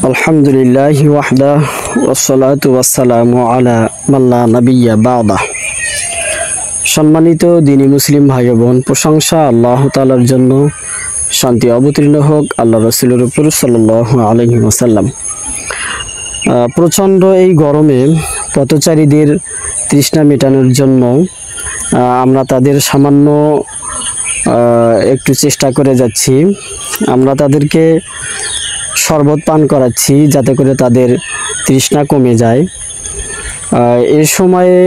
আলহামদুলিল্লাহি ওয়াহদাহু ওয়াসসালাতু ওয়াসসালামু আলা মান লা নাবিয়্যা বা'দাহ। সম্মানিত দ্বীনি মুসলিম ভাই বোন, প্রশংসা আল্লাহ তাআলার জন্য, শান্তি অবতীর্ণ হোক আল্লাহ রাসূলের উপর সাল্লাল্লাহু আলাইহি ওয়াসাল্লাম। প্রচণ্ড এই গরমে পথচারীদের তৃষ্ণা মেটানোর জন্য আমরা তাদের সামান্য একটু চেষ্টা করে যাচ্ছি। আমরা তাদেরকে শরবত পান করাচ্ছি যাতে করে তাদের তৃষ্ণা কমে যায়। এ সময়ে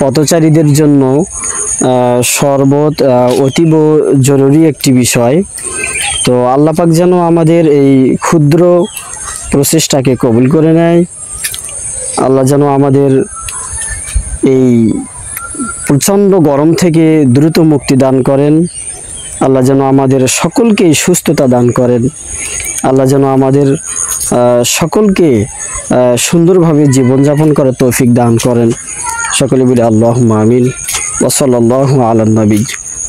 পথচারীদের জন্য শরবত অতীব জরুরি একটি বিষয়। তো আল্লাহ পাক যেন আমাদের এই ক্ষুদ্র প্রচেষ্টাকে কবুল করে নেয়। আল্লাহ যেন আমাদের এই প্রচণ্ড গরম থেকে দ্রুত মুক্তি দান করেন। আল্লাহ যেন আমাদের সকলকেই সুস্থতা দান করেন। আল্লাহ যেন আমাদের সকলকে সুন্দরভাবে জীবনযাপন করার তৌফিক দান করেন। সকলে বলি আল্লাহুম্মা আমিন। ওয়া সাল্লাল্লাহু আলা নবী।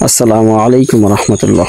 আসসালামু আলাইকুম ওয়া রাহমাতুল্লাহ।